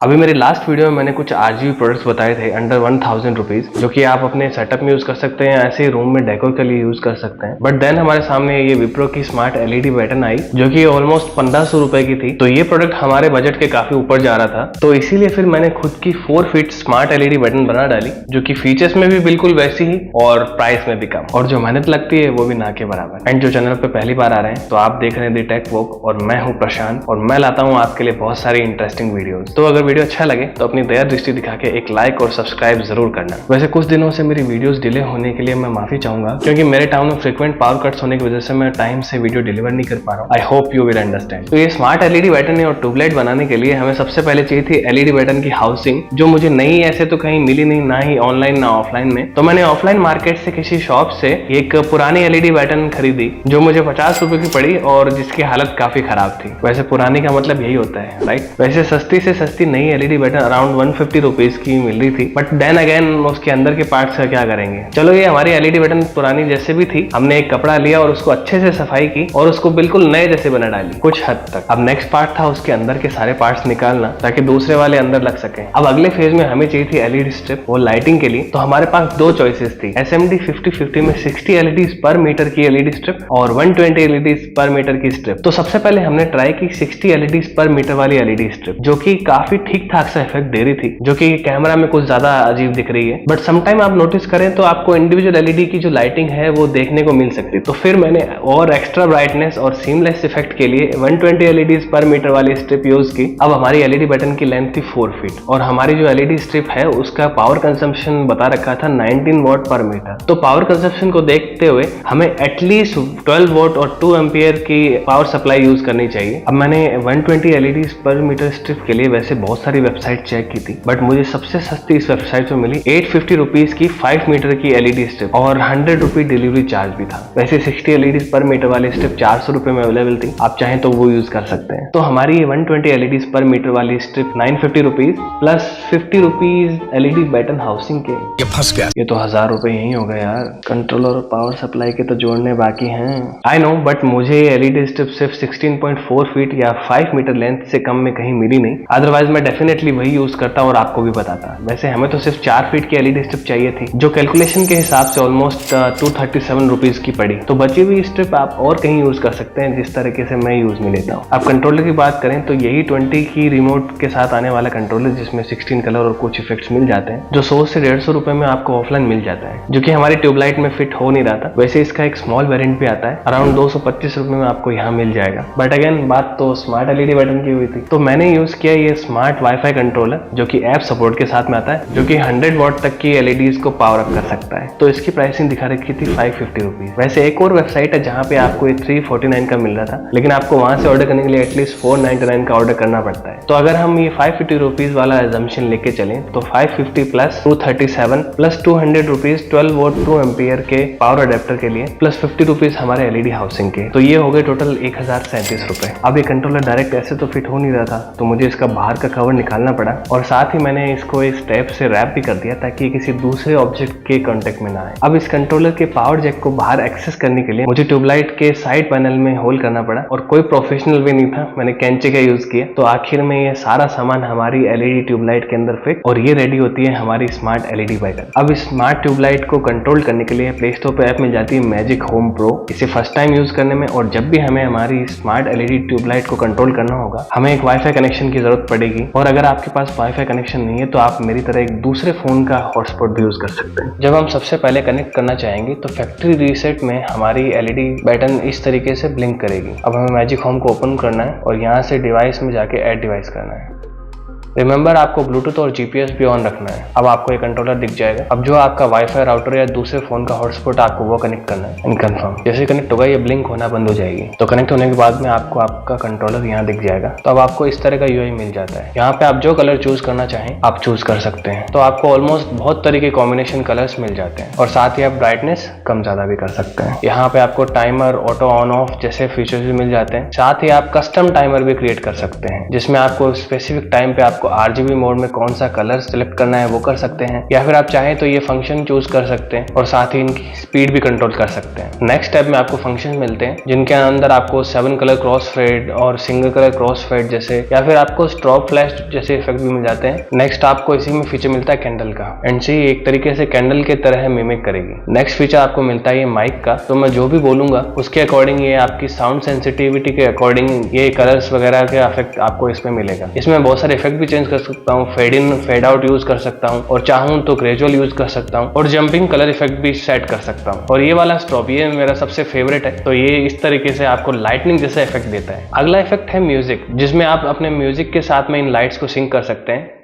अभी मेरी last video में मैंने कुछ RGB प्रोडक्ट्स बताए थे अंडर 1000 रुपीज, जो कि आप अपने सेटअप में यूज कर सकते हैं, ऐसे ही रूम में डेकोर के लिए यूज कर सकते हैं। बट देन हमारे सामने ये विप्रो की स्मार्ट LED बैटन आई, जो कि ऑलमोस्ट 1500 रुपए की थी। तो ये प्रोडक्ट हमारे बजट के काफी ऊपर जा रहा था, तो इसीलिए फिर मैंने खुद की 4 फीट स्मार्ट LED बैटन बना डाली, जो कि फीचर्स में भी बिल्कुल वैसी ही और प्राइस में भी कम, और जो मेहनत लगती है वो भी ना के बराबर। एंड जो चैनल पे पहली बार आ रहे हैं तो आप देख रहे हैं दी टेक वॉक, और मैं हूँ प्रशांत, और मैं लाता हूँ आपके लिए बहुत सारी इंटरेस्टिंग वीडियोस। तो अगर वीडियो अच्छा लगे तो अपनी दया दृष्टि दिखा के एक लाइक और सब्सक्राइब जरूर करना। वैसे कुछ दिनों से मेरी वीडियोस डिले होने के लिए मैं माफी चाहूंगा, क्योंकि मेरे टाउन में फ्रीक्वेंट पावर कट्स होने की वजह से मैं टाइम से वीडियो डिलीवर नहीं कर पा रहा हूँ। I hope you will understand. तो ये स्मार्ट LED बैटन और ट्यूबलाइट बनाने के लिए हमें सबसे पहले चाहिए थी LED बैटन की हाउसिंग, जो मुझे नई ऐसे तो कहीं मिली नहीं, ना ही ऑनलाइन ना ऑफलाइन में। तो मैंने ऑफलाइन मार्केट से किसी शॉप से एक पुरानी LED बैटन खरीदी, जो मुझे 50 रुपए की पड़ी और जिसकी हालत काफी खराब थी। वैसे पुरानी का मतलब यही होता है, राइट। वैसे सस्ती से सस्ती नई LED बैटन अराउंड 150 रुपीज की मिल रही थी, बट देन अगेन उसके अंदर के पार्ट्स का क्या करेंगे। चलो, ये हमारी LED बैटन पुरानी जैसे भी थी, हमने एक कपड़ा लिया और उसको अच्छे से सफाई की और उसको बिल्कुल नए जैसे बना डाली कुछ हद तक। अब नेक्स्ट पार्ट था उसके अंदर के सारे पार्ट्स निकालना, ताकि दूसरे वाले अंदर लग सके। अब अगले फेज में हमें चाहिए थी LED स्ट्रिप, वो लाइटिंग के लिए। तो हमारे पास दो चॉइसेस थी, SMD 5050 में 60 LEDs पर मीटर की LED स्ट्रिप और 120 LEDs पर मीटर की स्ट्रिप। तो सबसे पहले हमने ट्राई की 60 LEDs पर मीटर वाली LED स्ट्रिप, जो कि काफी ठीक ठाक सा इफेक्ट दे रही थी, जो कि कैमरा में कुछ ज्यादा अजीब दिख रही है। बट समटाइम आप नोटिस करें तो आपको इंडिविजुअल LED की जो लाइटिंग है वो देखने को मिल सकती है। तो फिर मैंने और एक्स्ट्रा ब्राइटनेस और सीमलेस इफेक्ट के लिए 120 LEDs पर मीटर वाली स्ट्रिप यूज की। अब हमारी LED बटन की लेंथ थी 4 फीट, और हमारी जो LED स्ट्रिप है उसका पावर कंजम्पशन बता रखा था 19 वॉट पर मीटर। तो पावर कंजम्पशन को देखते हुए हमें एटलीस्ट 12 वॉट और 2 एम्पियर की पावर सप्लाई यूज करनी चाहिए। अब मैंने 120 LEDs पर मीटर स्ट्रिप के लिए वैसे बहुत सारी वेबसाइट चेक की थी, बट मुझे सबसे सस्ती इस वेबसाइट में मिली 850 रुपीज की 5 मीटर की LED स्ट्रिप, और 100 रुपी डिलीवरी चार्ज भी था। वैसे 60 LEDs पर मीटर वाली स्ट्रिप 400 रुपए में अवेलेबल थी, आप चाहें तो वो यूज कर सकते हैं। तो हमारी 120 LEDs पर मीटर वाली strip 950 rupees plus 50 rupees LED batten housing के, ये फंस गया। ये तो 1000 रुपए यही हो गए यार। कंट्रोलर और पावर सप्लाई के तो जोड़ने बाकी हैं, आई नो, बट मुझे ये LED स्ट्रिप सिर्फ 16.4 फीट या 5 मीटर लेंथ से कम में कहीं मिली नहीं। अदरवाइज मैं डेफिनेटली वही यूज करता और आपको भी बताता। वैसे हमें तो सिर्फ 4 फीट की LED स्ट्रिप चाहिए थी, जो कैलकुलेशन के हिसाब से ऑलमोस्ट 237 रुपीज की पड़ी। तो बची हुई स्ट्रिप आप और कहीं यूज कर सकते हैं, जिस तरीके से मैं यूज में लेता हूँ। अब कंट्रोलर की बात करें तो यही 20 की रिमोट के साथ आने वाला कंट्रोलर, जिसमें 16 कलर और कुछ इफेक्ट्स मिल जाते हैं, जो 100 से 150 रुपए में आपको ऑफलाइन मिल जाता है, जो कि हमारी ट्यूबलाइट में फिट हो नहीं रहा था। वैसे इसका एक स्मॉल वेरिएंट भी आता है, अराउंड 225 रुपए में आपको यहाँ मिल जाएगा। बट अगेन बात तो स्मार्ट LED बटन की हुई थी, तो मैंने यूज किया ये स्मार्ट वाईफाई कंट्रोलर, जो कि ऐप सपोर्ट के साथ में आता है, जो कि 100 वॉट तक की LEDs को पावर अप कर सकता है। तो इसकी प्राइसिंग दिखा रखी थी 550 रुपीज। वैसे एक और वेबसाइट है जहाँ पे आपको ये 349 का मिल रहा था, लेकिन आपको वहां से ऑर्डर करने के लिए एटलीस्ट 499 का ऑर्डर करना पड़ता है। तो अगर हम ये 550 रुपीज वाला एजम्पशन लेके चलें तो 550 plus 237 plus 200 rupees 12 vote 2 ampere के पावर अडेप्टर के लिए, प्लस 50 रुपीज हमारे LED हाउसिंग के। तो ये हो गए टोटल 1037 रुपए। अब ये कंट्रोलर डायरेक्ट ऐसे तो फिट हो नहीं रहा था, तो मुझे इसका बाहर का कवर निकालना पड़ा, और साथ ही मैंने इसको इस टेप से रैप भी कर दिया ताकि ये किसी दूसरे ऑब्जेक्ट के कांटेक्ट में ना आए। अब इस कंट्रोलर के पावर जैक को बाहर एक्सेस करने के लिए मुझे ट्यूबलाइट के साइड पैनल में होल करना पड़ा, और कोई प्रोफेशनल वे नहीं था, मैंने कैंचे का यूज किया। तो आखिर में ये सारा सामान हमारी LED ट्यूबलाइट के अंदर फिट, और ये रेडी होती है हमारी स्मार्ट LED बैटन। अब इस स्मार्ट ट्यूबलाइट को कंट्रोल करने के लिए प्ले स्टोर पर ऐप मिल जाती है मैजिक होम प्रो। इसे फर्स्ट टाइम यूज करने में, और जब भी हमें हमारी स्मार्ट LED ट्यूबलाइट को कंट्रोल करना होगा, हमें एक वाईफाई कनेक्शन की जरूरत पड़ेगी। और अगर आपके पास वाईफाई कनेक्शन नहीं है तो आप मेरी तरह एक दूसरे फोन का हॉटस्पॉट भी यूज कर सकते हैं। जब हम सबसे पहले कनेक्ट करना चाहेंगे तो फैक्ट्री रीसेट में हमारी LED बैटन इस तरीके से ब्लिंक करेगी। अब हमें मैजिक होम को ओपन करना है और यहाँ से डिवाइस में जाके ऐड डिवाइस करना है। रिमेंबर, आपको ब्लूटूथ और GPS भी ऑन रखना है। अब आपको ये कंट्रोलर दिख जाएगा। अब जो आपका वाईफाई राउटर या दूसरे फोन का हॉटस्पॉट आपको वो कनेक्ट करना है एंड कंफर्म। जैसे कनेक्ट होगा ये ब्लिंक होना बंद हो जाएगी। तो कनेक्ट होने के बाद में आपको आपका कंट्रोलर यहाँ दिख जाएगा। तो अब आपको इस तरह का UI मिल जाता है। यहाँ पे आप जो कलर चूज करना चाहें आप चूज कर सकते हैं। तो आपको ऑलमोस्ट बहुत तरह के कॉम्बिनेशन कलर्स मिल जाते हैं, और साथ ही आप ब्राइटनेस कम ज्यादा भी कर सकते हैं। यहाँ पे आपको टाइमर, ऑटो ऑन ऑफ जैसे फीचर्स भी मिल जाते हैं। साथ ही आप कस्टम टाइमर भी क्रिएट कर सकते हैं, जिसमें आपको स्पेसिफिक टाइम पे आपको आपको RGB मोड में कौन सा कलर सिलेक्ट करना है वो कर सकते हैं, या फिर आप चाहें तो ये फंक्शन चूज कर सकते हैं और साथ ही इनकी स्पीड भी कंट्रोल कर सकते हैं। नेक्स्ट टैब में आपको फंक्शन मिलते हैं जिनके अंदर आपको 7 कलर क्रॉस फेड और सिंगल कलर क्रॉस फेड जैसे, या फिर आपको स्ट्रॉब फ्लैश जैसे इफेक्ट भी मिल जाते हैं। नेक्स्ट आपको इसी में फीचर मिलता है कैंडल का, एंड सी एक तरीके से कैंडल के तरह मिमिक करेगी। नेक्स्ट फीचर आपको मिलता है ये माइक का, तो मैं जो भी बोलूंगा उसके अकॉर्डिंग ये आपकी साउंड सेंसिटिविटी के अकॉर्डिंग ये कलर्स वगैरह के इफेक्ट आपको इसमें मिलेगा। इसमें बहुत सारे इफेक्ट भी चेंज कर सकता हूँ, fade in fade out use कर सकता हूँ, और चाहूँ तो ग्रेजुअल यूज कर सकता हूँ, और जंपिंग कलर इफेक्ट भी सेट कर सकता हूँ। और ये वाला स्ट्रॉब ये मेरा सबसे फेवरेट है, तो ये इस तरीके से आपको लाइटनिंग जैसा इफेक्ट देता है। अगला इफेक्ट है म्यूजिक, जिसमें आप अपने म्यूजिक के साथ में इन लाइट्स को सिंक कर सकते हैं।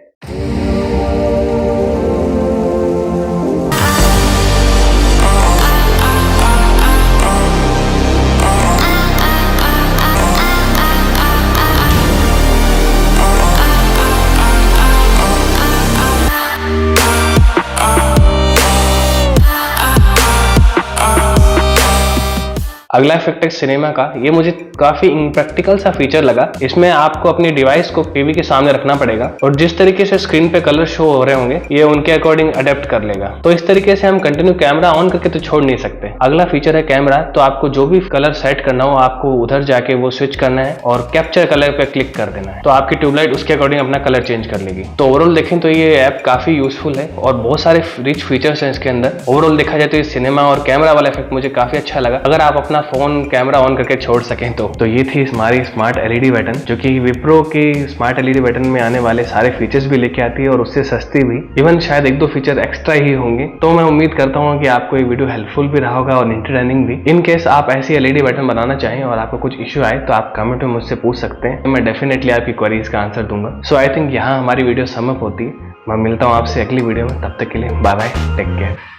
अगला इफेक्ट है सिनेमा का, ये मुझे काफी इम्प्रैक्टिकल सा फीचर लगा। इसमें आपको अपनी डिवाइस को टीवी के सामने रखना पड़ेगा और जिस तरीके से स्क्रीन पे कलर शो हो रहे होंगे ये उनके अकॉर्डिंग अडेप्ट कर लेगा। तो इस तरीके से हम कंटिन्यू कैमरा ऑन करके तो छोड़ नहीं सकते। अगला फीचर है कैमरा, तो आपको जो भी कलर सेट करना हो आपको उधर जाके वो स्विच करना है और कैप्चर कलर पे क्लिक कर देना है, तो आपकी ट्यूबलाइट उसके अकॉर्डिंग अपना कलर चेंज कर लेगी। तो ओवरऑल देखें तो ये ऐप काफी यूजफुल है और बहुत सारे रिच फीचर्स हैं इसके अंदर। ओवरऑल देखा जाए तो ये सिनेमा और कैमरा वाला इफेक्ट मुझे काफी अच्छा लगा। अगर आप अपना फोन कैमरा ऑन करके छोड़ सकें तो ये थी हमारी स्मार्ट एलईडी बटन, जो कि विप्रो की स्मार्ट एलईडी बटन में आने वाले सारे फीचर्स भी लेके आती है और उससे सस्ती भी, इवन शायद 1-2 फीचर एक्स्ट्रा ही होंगे। तो मैं उम्मीद करता हूँ कि आपको ये वीडियो हेल्पफुल भी रहा होगा और एंटरटेनिंग भी। इन केस आप ऐसी एलईडी बटन बनाना चाहें और आपको कुछ इश्यू आए तो आप कमेंट में मुझसे पूछ सकते हैं, मैं डेफिनेटली आपकी क्वेरीज का आंसर दूंगा। सो आई थिंक यहाँ हमारी वीडियो समअप होती है। मैं मिलता हूँ आपसे अगली वीडियो में, तब तक के लिए बाय बाय, टेक केयर।